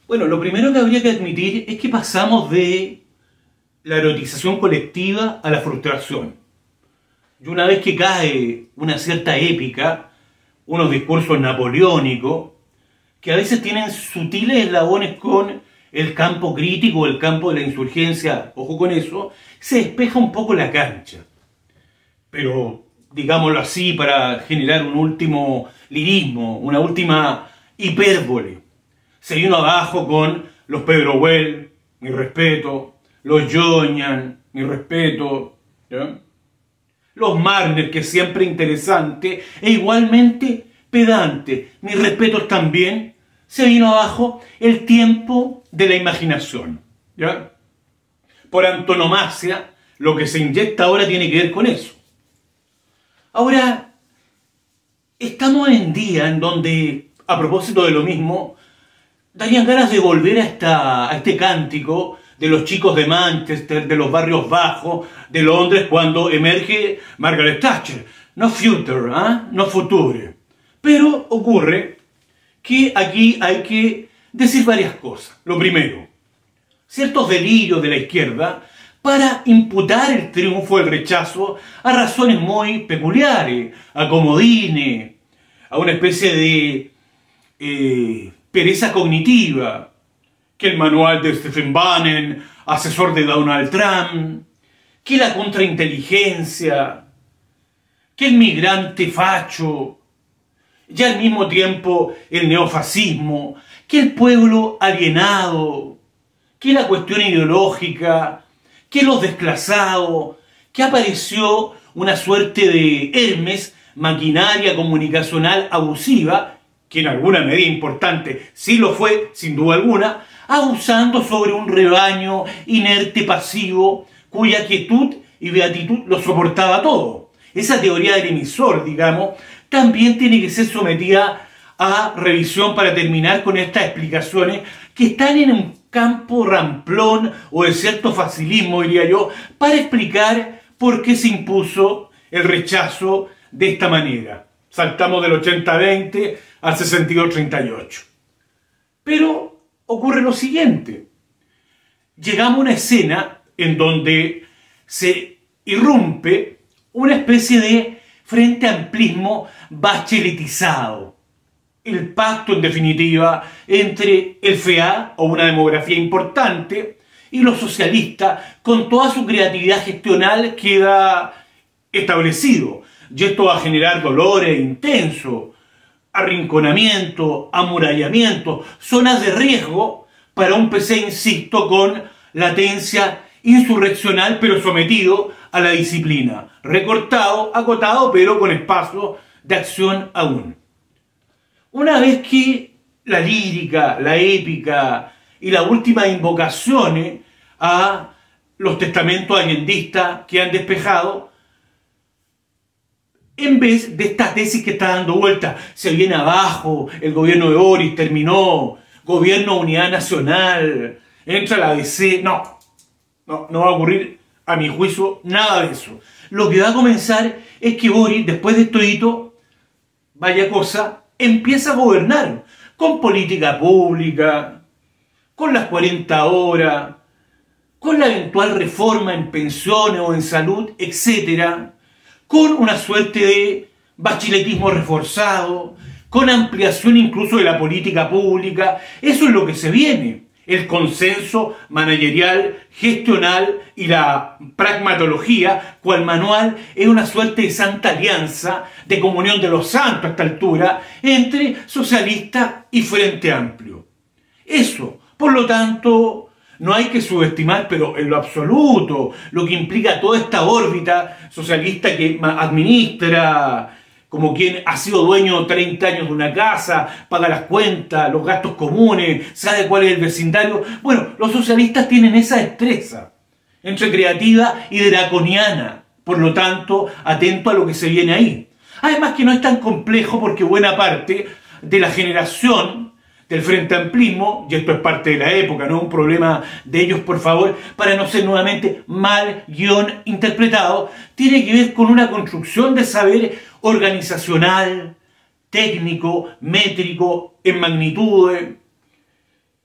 Bueno, lo primero que habría que admitir es que pasamos de la erotización colectiva a la frustración. Y una vez que cae una cierta épica, unos discursos napoleónicos, que a veces tienen sutiles eslabones con el campo crítico, el campo de la insurgencia, ojo con eso, se despeja un poco la cancha. Pero, digámoslo así, para generar un último lirismo, una última hipérbole, se vino abajo con los Pedro Well, mi respeto, los Joñan, mi respeto, ¿ya? Los Marner, que siempre interesante, e igualmente pedante, mis respetos también. Se vino abajo el tiempo de la imaginación, ¿ya? Por antonomasia, lo que se inyecta ahora tiene que ver con eso. Ahora, estamos en día en donde, a propósito de lo mismo, darían ganas de volver a este cántico de los chicos de Manchester, de los barrios bajos, de Londres, cuando emerge Margaret Thatcher. No future, no future. Pero ocurre que aquí hay que decir varias cosas. Lo primero, ciertos delirios de la izquierda para imputar el triunfo del rechazo a razones muy peculiares, a comodines, a una especie de pereza cognitiva, que el manual de Stephen Bannon, asesor de Donald Trump, que la contrainteligencia, que el migrante facho, y al mismo tiempo el neofascismo, que el pueblo alienado, que la cuestión ideológica, que los desclasados, que apareció una suerte de Hermes, maquinaria comunicacional abusiva, que en alguna medida importante sí lo fue, sin duda alguna, abusando sobre un rebaño inerte, pasivo, cuya quietud y beatitud lo soportaba todo. Esa teoría del emisor, digamos, también tiene que ser sometida a revisión para terminar con estas explicaciones que están en un campo ramplón o de cierto facilismo, diría yo, para explicar por qué se impuso el rechazo de esta manera. Saltamos del 80-20 al 62-38. Pero ocurre lo siguiente. Llegamos a una escena en donde se irrumpe una especie de frente amplismo bacheletizado. El pacto, en definitiva, entre el FEA, o una demografía importante, y los socialistas, con toda su creatividad gestional, queda establecido. Y esto va a generar dolores intensos, arrinconamiento, amurallamiento, zonas de riesgo para un PC, insisto, con latencia insurreccional, pero sometido a la disciplina. Recortado, acotado, pero con espacio de acción aún. Una vez que la lírica, la épica y las últimas invocaciones a los testamentos allendistas que han despejado, en vez de esta tesis que está dando vuelta, se viene abajo, el gobierno de Boris terminó, gobierno de unidad nacional, entra la ADC, no va a ocurrir, a mi juicio, nada de eso. Lo que va a comenzar es que Boris, después de esto hito, vaya cosa, empieza a gobernar con política pública, con las 40 horas, con la eventual reforma en pensiones o en salud, etcétera, con una suerte de bacheletismo reforzado, con ampliación incluso de la política pública. Eso es lo que se viene. El consenso managerial, gestional y la pragmatología, cual manual, es una suerte de santa alianza, de comunión de los santos a esta altura, entre socialistas y Frente Amplio. Eso, por lo tanto, no hay que subestimar, pero en lo absoluto, lo que implica toda esta órbita socialista que administra, como quien ha sido dueño 30 años de una casa, paga las cuentas, los gastos comunes, sabe cuál es el vecindario. Bueno, los socialistas tienen esa destreza, entre creativa y draconiana, por lo tanto, atento a lo que se viene ahí. Además que no es tan complejo porque buena parte de la generación del Frente Amplismo, y esto es parte de la época, no es un problema de ellos, por favor, para no ser nuevamente mal interpretado, tiene que ver con una construcción de saber organizacional, técnico, métrico, en magnitudes,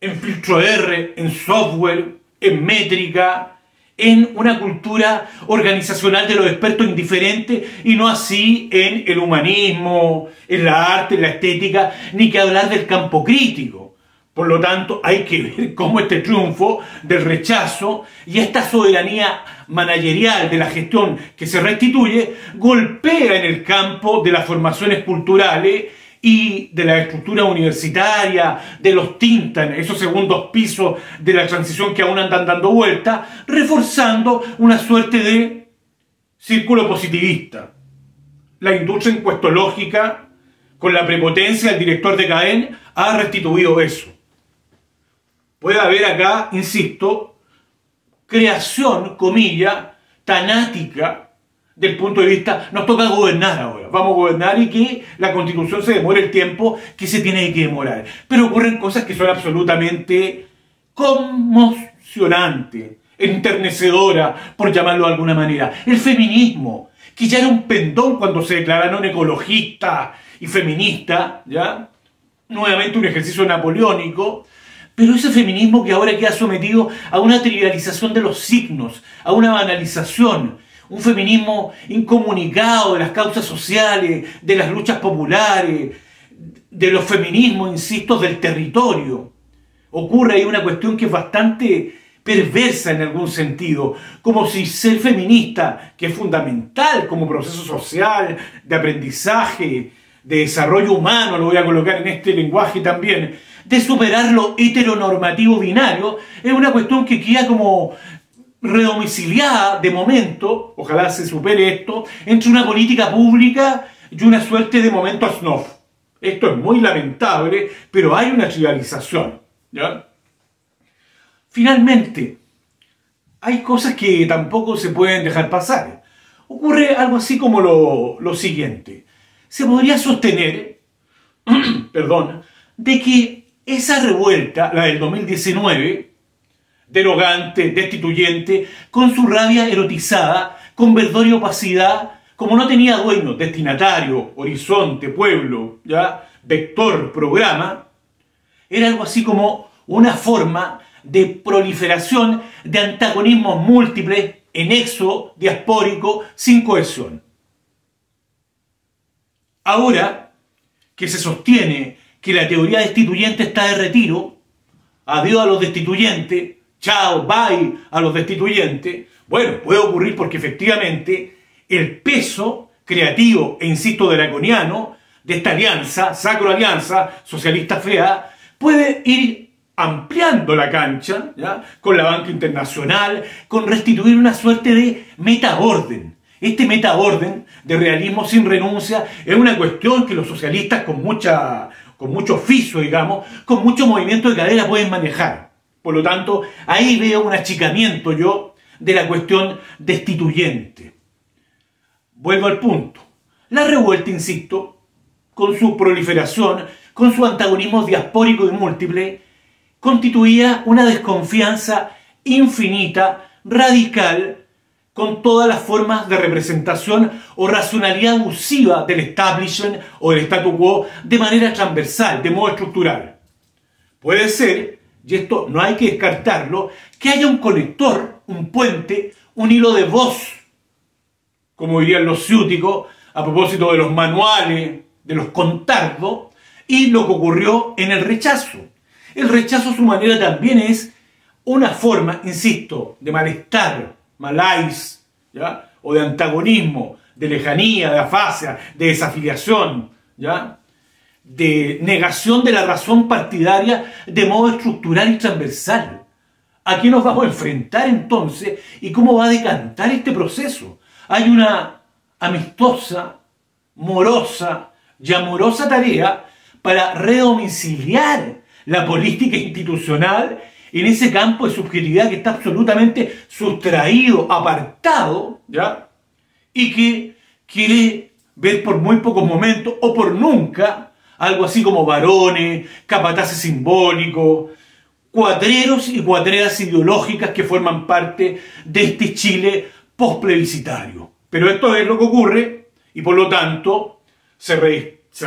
en filtro R, en software, en métrica, en una cultura organizacional de los expertos indiferentes y no así en el humanismo, en la arte, en la estética, ni que hablar del campo crítico. Por lo tanto, hay que ver cómo este triunfo del rechazo y esta soberanía managerial de la gestión que se restituye golpea en el campo de las formaciones culturales y de la estructura universitaria, de los tintan, esos segundos pisos de la transición que aún andan dando vuelta, reforzando una suerte de círculo positivista. La industria encuestológica, con la prepotencia del director de CAEN, ha restituido eso. Puede haber acá, insisto, creación, comilla, tanática, del punto de vista, nos toca gobernar ahora, vamos a gobernar y que la Constitución se demore el tiempo que se tiene que demorar. Pero ocurren cosas que son absolutamente conmocionantes, enternecedoras, por llamarlo de alguna manera. El feminismo, que ya era un pendón cuando se declararon ecologistas y feministas, ¿ya? Nuevamente un ejercicio napoleónico. Pero ese feminismo que ahora queda sometido a una trivialización de los signos, a una banalización, un feminismo incomunicado de las causas sociales, de las luchas populares, de los feminismos, insisto, del territorio. Ocurre ahí una cuestión que es bastante perversa en algún sentido, como si ser feminista, que es fundamental como proceso social, de aprendizaje, de desarrollo humano, lo voy a colocar en este lenguaje también, de superar lo heteronormativo binario, es una cuestión que queda como redomiciliada de momento, ojalá se supere esto, entre una política pública y una suerte de momento snuff. Esto es muy lamentable, pero hay una trivialización, ¿ya? Finalmente, hay cosas que tampoco se pueden dejar pasar. Ocurre algo así como lo siguiente. Se podría sostener, perdón, de que esa revuelta, la del 2019, derogante, destituyente, con su rabia erotizada, con verdor y opacidad, como no tenía dueño, destinatario, horizonte, pueblo, ¿ya? Vector, programa, era algo así como una forma de proliferación de antagonismos múltiples, en éxodo, diaspórico, sin cohesión. Ahora que se sostiene que la teoría destituyente está de retiro, adiós a los destituyentes, chao, bye a los destituyentes, bueno, puede ocurrir porque efectivamente el peso creativo e insisto draconiano de esta alianza, sacro alianza socialista fea, puede ir ampliando la cancha, ¿ya? Con la banca internacional, con restituir una suerte de metaorden. Este metaorden de realismo sin renuncia es una cuestión que los socialistas con mucho oficio, digamos, con mucho movimiento de cadera pueden manejar. Por lo tanto, ahí veo un achicamiento yo de la cuestión destituyente. Vuelvo al punto. La revuelta, insisto, con su proliferación, con su antagonismo diaspórico y múltiple, constituía una desconfianza infinita, radical, con todas las formas de representación o racionalidad abusiva del establishment o del statu quo de manera transversal, de modo estructural. Puede ser, y esto no hay que descartarlo, que haya un conector, un puente, un hilo de voz, como dirían los ciúticos, a propósito de los manuales, de los contardos, y lo que ocurrió en el rechazo. El rechazo a su manera también es una forma, insisto, de malestar, malais, ¿ya? O de antagonismo, de lejanía, de afasia, de desafiliación, ¿ya? De negación de la razón partidaria de modo estructural y transversal. ¿A qué nos vamos a enfrentar entonces y cómo va a decantar este proceso? Hay una amistosa, morosa y amorosa tarea para redomiciliar la política institucional en ese campo de subjetividad que está absolutamente sustraído, apartado, ¿ya? Y que quiere ver por muy pocos momentos o por nunca algo así como varones, capataces simbólicos, cuatreros y cuatreras ideológicas que forman parte de este Chile postplebiscitario. Pero esto es lo que ocurre y por lo tanto se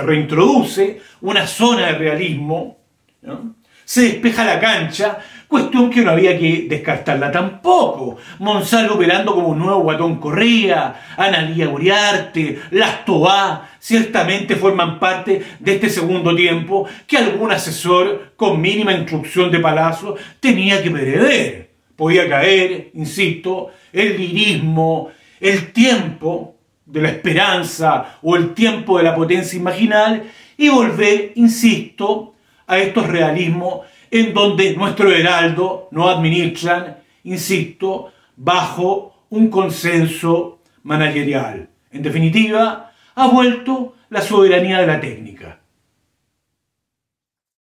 reintroduce una zona de realismo, ¿no? se despeja la cancha, cuestión que no había que descartarla tampoco. Monsalvo operando como un nuevo Guatón Correa, Analía Uriarte, Las Tobá, ciertamente forman parte de este segundo tiempo que algún asesor con mínima instrucción de Palazzo tenía que prever. Podía caer, insisto, el lirismo, el tiempo de la esperanza o el tiempo de la potencia imaginal y volver, insisto, a estos realismos en donde nuestro heraldo no administran, insisto, bajo un consenso managerial. En definitiva, ha vuelto la soberanía de la técnica.